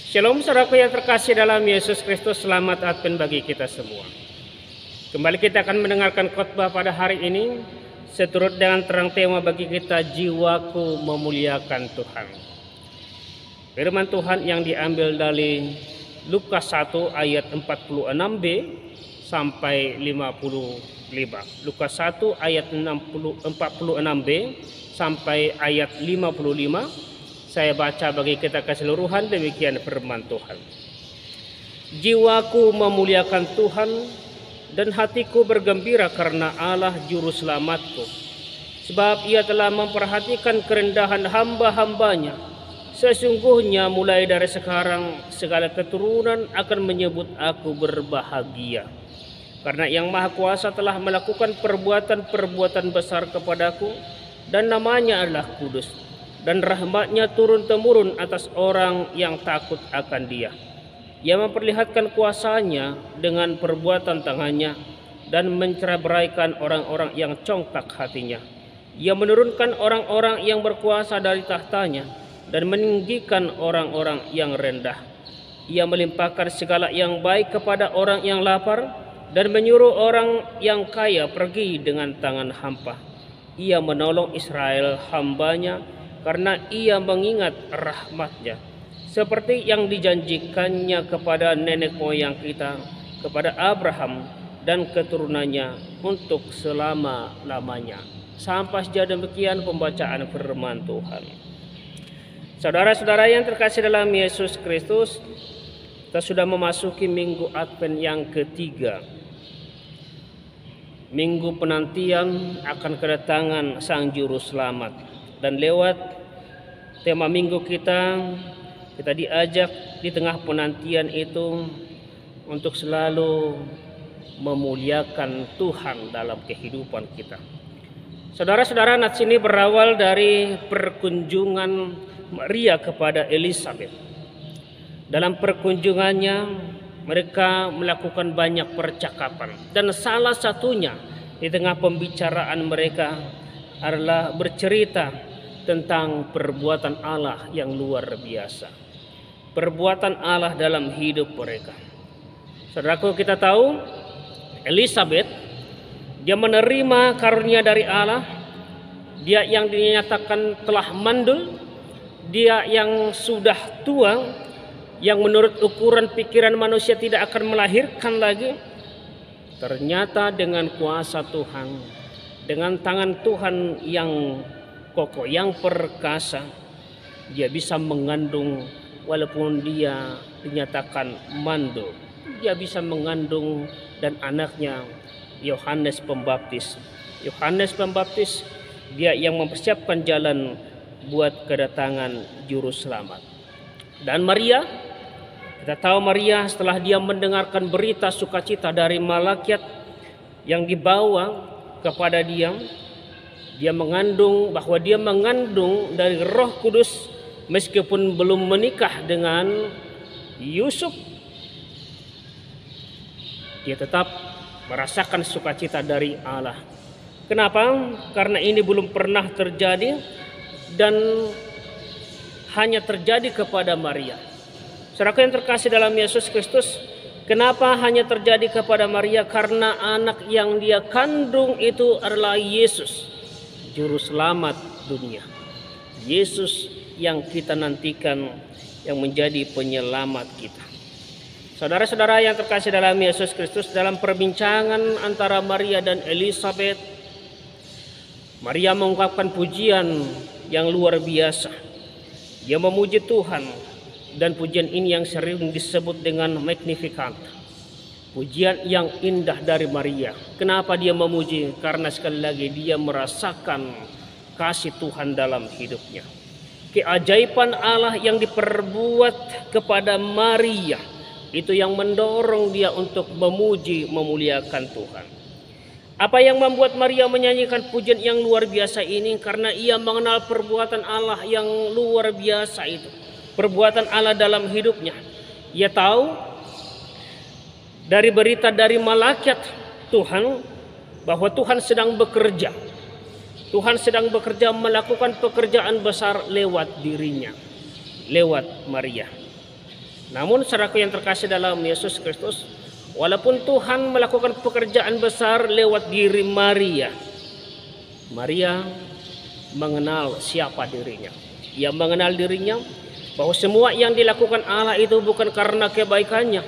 Shalom saudaraku yang terkasih dalam Yesus Kristus, selamat Advent bagi kita semua. Kembali kita akan mendengarkan khotbah pada hari ini seturut dengan terang tema bagi kita, jiwaku memuliakan Tuhan. Firman Tuhan yang diambil dari Lukas 1 ayat 46b sampai 55. Lukas 1 ayat 46b sampai ayat 55. Saya baca bagi kita keseluruhan, demikian firman Tuhan. Jiwaku memuliakan Tuhan dan hatiku bergembira karena Allah juru selamatku. Sebab ia telah memperhatikan kerendahan hamba-hambanya. Sesungguhnya mulai dari sekarang segala keturunan akan menyebut aku berbahagia. Karena Yang Maha Kuasa telah melakukan perbuatan-perbuatan besar kepadaku dan namanya adalah kudus. Dan rahmatnya turun-temurun atas orang yang takut akan Dia. Ia memperlihatkan kuasanya dengan perbuatan tangannya dan menceraikan orang-orang yang congkak hatinya. Ia menurunkan orang-orang yang berkuasa dari tahtanya dan meninggikan orang-orang yang rendah. Ia melimpahkan segala yang baik kepada orang yang lapar dan menyuruh orang yang kaya pergi dengan tangan hampa. Ia menolong Israel hambanya karena ia mengingat rahmatnya, seperti yang dijanjikannya kepada nenek moyang kita, kepada Abraham dan keturunannya untuk selama-lamanya. Sampai sejauh demikian pembacaan firman Tuhan. Saudara-saudara yang terkasih dalam Yesus Kristus, kita sudah memasuki minggu Advent yang ketiga. Minggu penantian akan kedatangan Sang Juru Selamat. Dan lewat tema minggu kita diajak di tengah penantian itu untuk selalu memuliakan Tuhan dalam kehidupan kita. Saudara-saudara, nats ini berawal dari perkunjungan Maria kepada Elizabeth. Dalam perkunjungannya mereka melakukan banyak percakapan, dan salah satunya di tengah pembicaraan mereka adalah bercerita tentang perbuatan Allah yang luar biasa. Perbuatan Allah dalam hidup mereka. Saudaraku, kita tahu Elizabeth, dia menerima karunia dari Allah. Dia yang dinyatakan telah mandul, dia yang sudah tua, yang menurut ukuran pikiran manusia tidak akan melahirkan lagi. Ternyata dengan kuasa Tuhan, dengan tangan Tuhan yang kokoh, yang perkasa, dia bisa mengandung walaupun dia dinyatakan mandul. Dia bisa mengandung dan anaknya Yohanes Pembaptis. Yohanes Pembaptis, dia yang mempersiapkan jalan buat kedatangan Juru Selamat. Dan Maria, kita tahu Maria setelah dia mendengarkan berita sukacita dari malaikat yang dibawa kepada dia mengandung, bahwa dia mengandung dari Roh Kudus meskipun belum menikah dengan Yusuf. Dia tetap merasakan sukacita dari Allah. Kenapa? Karena ini belum pernah terjadi dan hanya terjadi kepada Maria. Saudara yang terkasih dalam Yesus Kristus, kenapa hanya terjadi kepada Maria? Karena anak yang dia kandung itu adalah Yesus, Juru Selamat dunia. Yesus yang kita nantikan, yang menjadi penyelamat kita. Saudara-saudara yang terkasih dalam Yesus Kristus, dalam perbincangan antara Maria dan Elizabeth, Maria mengungkapkan pujian yang luar biasa. Dia memuji Tuhan, dan pujian ini yang sering disebut dengan Magnificat. Pujian yang indah dari Maria. Kenapa dia memuji? Karena sekali lagi dia merasakan kasih Tuhan dalam hidupnya. Keajaiban Allah yang diperbuat kepada Maria, itu yang mendorong dia untuk memuji, memuliakan Tuhan. Apa yang membuat Maria menyanyikan pujian yang luar biasa ini? Karena ia mengenal perbuatan Allah yang luar biasa itu. Perbuatan Allah dalam hidupnya. Ia tahu dari berita dari malaikat Tuhan bahwa Tuhan sedang bekerja. Tuhan sedang bekerja melakukan pekerjaan besar lewat dirinya, lewat Maria. Namun saudaraku yang terkasih dalam Yesus Kristus, walaupun Tuhan melakukan pekerjaan besar lewat diri Maria, Maria mengenal siapa dirinya. Ia mengenal dirinya bahwa semua yang dilakukan Allah itu bukan karena kebaikannya.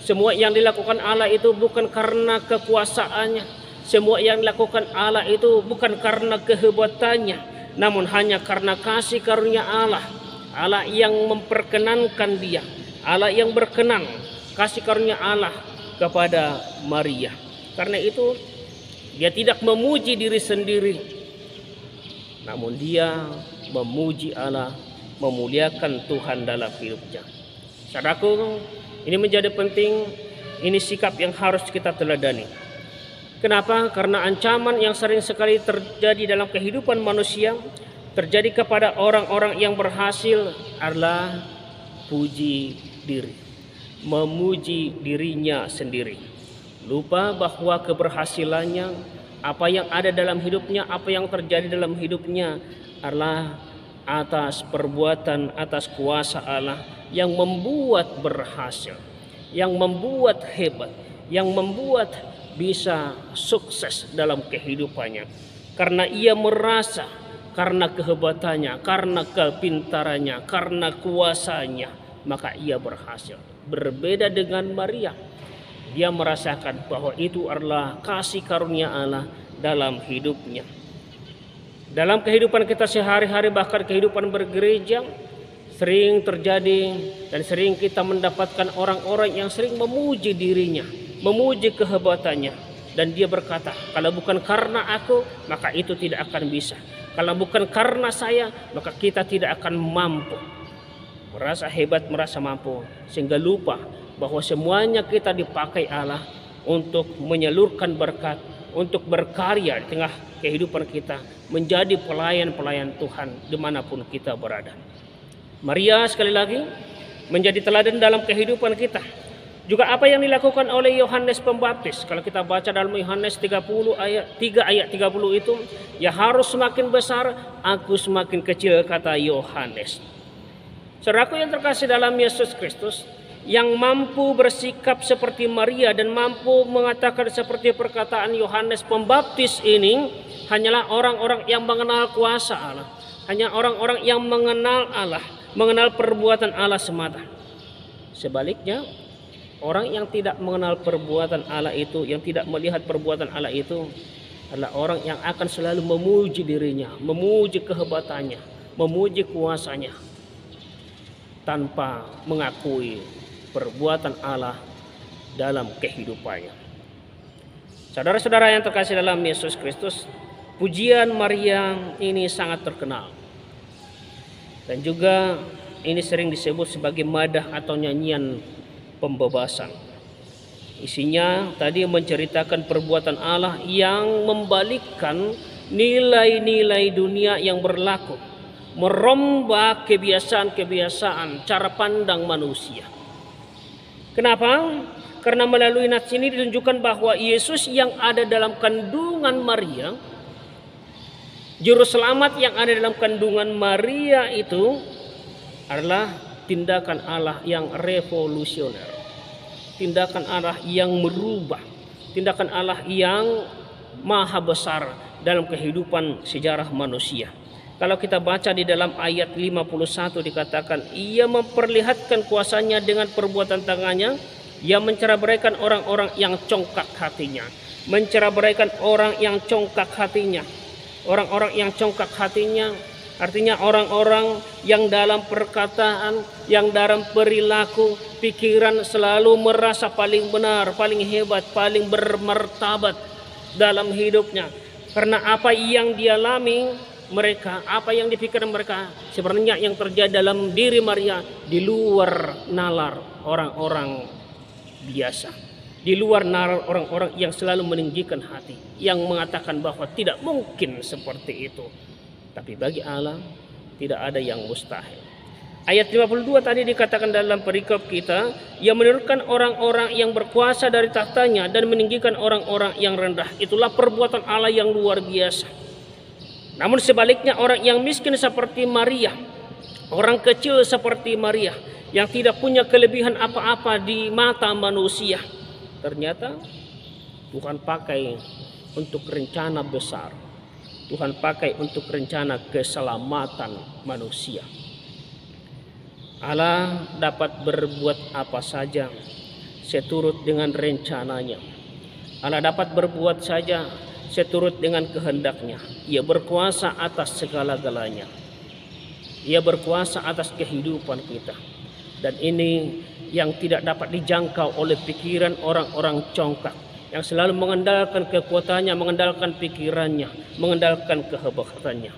Semua yang dilakukan Allah itu bukan karena kekuasaannya. Semua yang dilakukan Allah itu bukan karena kehebatannya, namun hanya karena kasih karunia Allah. Allah yang memperkenankan dia. Allah yang berkenan, kasih karunia Allah kepada Maria. Karena itu dia tidak memuji diri sendiri, namun dia memuji Allah, memuliakan Tuhan dalam hidupnya. Saudaraku, ini menjadi penting, ini sikap yang harus kita teladani. Kenapa? Karena ancaman yang sering sekali terjadi dalam kehidupan manusia, terjadi kepada orang-orang yang berhasil adalah puji diri, memuji dirinya sendiri. Lupa bahwa keberhasilannya, apa yang ada dalam hidupnya, apa yang terjadi dalam hidupnya adalah atas perbuatan, atas kuasa Allah yang membuat berhasil, yang membuat hebat, yang membuat bisa sukses dalam kehidupannya. Karena ia merasa, karena kehebatannya, karena kepintarannya, karena kuasanya, maka ia berhasil. Berbeda dengan Maria, dia merasakan bahwa itu adalah kasih karunia Allah dalam hidupnya. Dalam kehidupan kita sehari-hari, bahkan kehidupan bergereja, sering terjadi dan sering kita mendapatkan orang-orang yang sering memuji dirinya, memuji kehebatannya, dan dia berkata, kalau bukan karena aku, maka itu tidak akan bisa. Kalau bukan karena saya, maka kita tidak akan mampu. Merasa hebat, merasa mampu, sehingga lupa bahwa semuanya kita dipakai Allah untuk menyalurkan berkat, untuk berkarya di tengah kehidupan kita, menjadi pelayan-pelayan Tuhan dimanapun kita berada. Maria sekali lagi menjadi teladan dalam kehidupan kita. Juga apa yang dilakukan oleh Yohanes Pembaptis. Kalau kita baca dalam Yohanes 3 ayat 30 itu, ya harus semakin besar, aku semakin kecil, kata Yohanes. Saudaraku yang terkasih dalam Yesus Kristus, yang mampu bersikap seperti Maria dan mampu mengatakan seperti perkataan Yohanes Pembaptis ini hanyalah orang-orang yang mengenal kuasa Allah, hanya orang-orang yang mengenal Allah, mengenal perbuatan Allah semata. Sebaliknya, orang yang tidak mengenal perbuatan Allah itu, yang tidak melihat perbuatan Allah itu adalah orang yang akan selalu memuji dirinya, memuji kehebatannya, memuji kuasanya, tanpa mengakui perbuatan Allah dalam kehidupannya. Saudara-saudara yang terkasih dalam Yesus Kristus, pujian Maria ini sangat terkenal. Dan juga ini sering disebut sebagai madah atau nyanyian pembebasan. Isinya tadi menceritakan perbuatan Allah yang membalikkan nilai-nilai dunia yang berlaku, merombak kebiasaan-kebiasaan cara pandang manusia. Kenapa? Karena melalui nats ini ditunjukkan bahwa Yesus yang ada dalam kandungan Maria, juru selamat yang ada dalam kandungan Maria itu adalah tindakan Allah yang revolusioner, tindakan Allah yang merubah, tindakan Allah yang maha besar dalam kehidupan sejarah manusia. Kalau kita baca di dalam ayat 51 dikatakan, ia memperlihatkan kuasanya dengan perbuatan tangannya, ia menceraikan orang-orang yang congkak hatinya, menceraikan orang yang congkak hatinya. Orang-orang yang congkak hatinya artinya orang-orang yang dalam perkataan, yang dalam perilaku, pikiran selalu merasa paling benar, paling hebat, paling bermartabat dalam hidupnya. Karena apa yang dialami mereka, apa yang dipikirkan mereka, sebenarnya yang terjadi dalam diri Maria di luar nalar orang-orang biasa, di luar nalar orang-orang yang selalu meninggikan hati, yang mengatakan bahwa tidak mungkin seperti itu. Tapi bagi Allah tidak ada yang mustahil. Ayat 52 tadi dikatakan dalam perikop kita, ia menurunkan orang-orang yang berkuasa dari tahtanya dan meninggikan orang-orang yang rendah. Itulah perbuatan Allah yang luar biasa. Namun sebaliknya, orang yang miskin seperti Maria, Orang kecil seperti Maria yang tidak punya kelebihan apa-apa di mata manusia, ternyata Tuhan pakai untuk rencana besar. Tuhan pakai untuk rencana keselamatan manusia. Allah dapat berbuat apa saja seturut dengan rencananya. Allah dapat berbuat saja seturut dengan kehendaknya. Ia berkuasa atas segala-galanya. Ia berkuasa atas kehidupan kita. Dan ini yang tidak dapat dijangkau oleh pikiran orang-orang congkak, yang selalu mengandalkan kekuatannya, mengandalkan pikirannya, mengandalkan kehebatannya.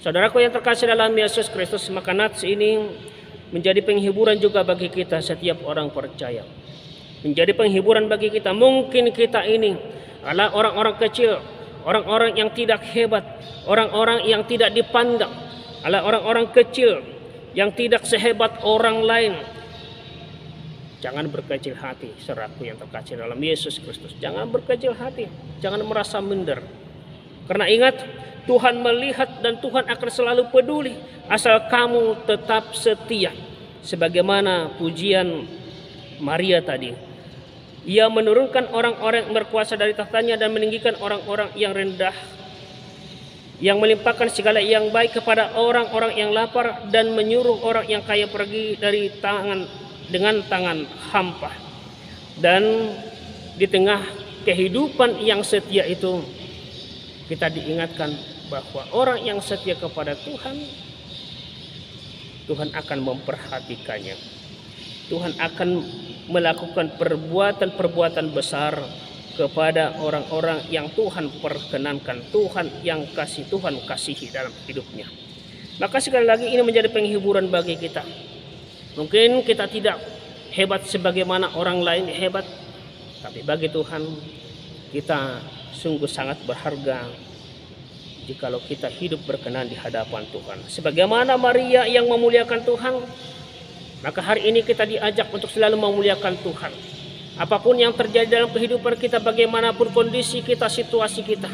Saudaraku yang terkasih dalam Yesus Kristus, maka nats ini menjadi penghiburan juga bagi kita setiap orang percaya. Menjadi penghiburan bagi kita. Mungkin kita ini adalah orang-orang kecil, orang-orang yang tidak hebat, orang-orang yang tidak dipandang, adalah orang-orang kecil yang tidak sehebat orang lain. Jangan berkecil hati, saudaraku yang terkasih dalam Yesus Kristus. Jangan berkecil hati, jangan merasa minder. Karena ingat, Tuhan melihat dan Tuhan akan selalu peduli asal kamu tetap setia. Sebagaimana pujian Maria tadi, ia menurunkan orang-orang yang berkuasa dari tahtanya dan meninggikan orang-orang yang rendah, yang melimpahkan segala yang baik kepada orang-orang yang lapar dan menyuruh orang yang kaya pergi dari dengan tangan hampa. Dan di tengah kehidupan yang setia itu, kita diingatkan bahwa orang yang setia kepada Tuhan, Tuhan akan memperhatikannya. Tuhan akan melakukan perbuatan-perbuatan besar kepada orang-orang yang Tuhan perkenankan, Tuhan kasihi dalam hidupnya. Maka sekali lagi ini menjadi penghiburan bagi kita. Mungkin kita tidak hebat sebagaimana orang lain hebat, tapi bagi Tuhan kita sungguh sangat berharga jikalau kita hidup berkenan di hadapan Tuhan. Sebagaimana Maria yang memuliakan Tuhan, maka hari ini kita diajak untuk selalu memuliakan Tuhan. Apapun yang terjadi dalam kehidupan kita, bagaimanapun kondisi kita, situasi kita,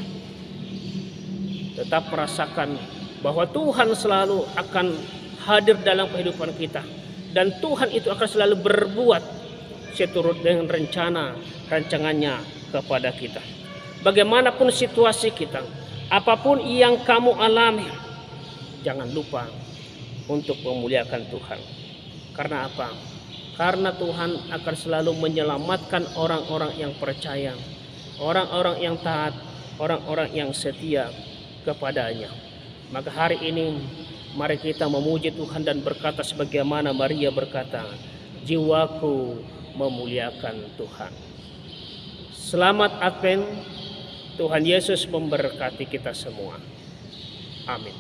tetap merasakan bahwa Tuhan selalu akan hadir dalam kehidupan kita. Dan Tuhan itu akan selalu berbuat seturut dengan rancangannya kepada kita. Bagaimanapun situasi kita, apapun yang kamu alami, jangan lupa untuk memuliakan Tuhan. Karena apa? Karena Tuhan akan selalu menyelamatkan orang-orang yang percaya, orang-orang yang taat, orang-orang yang setia kepadanya. Maka hari ini mari kita memuji Tuhan dan berkata sebagaimana Maria berkata, jiwaku memuliakan Tuhan. Selamat Advent, Tuhan Yesus memberkati kita semua. Amin.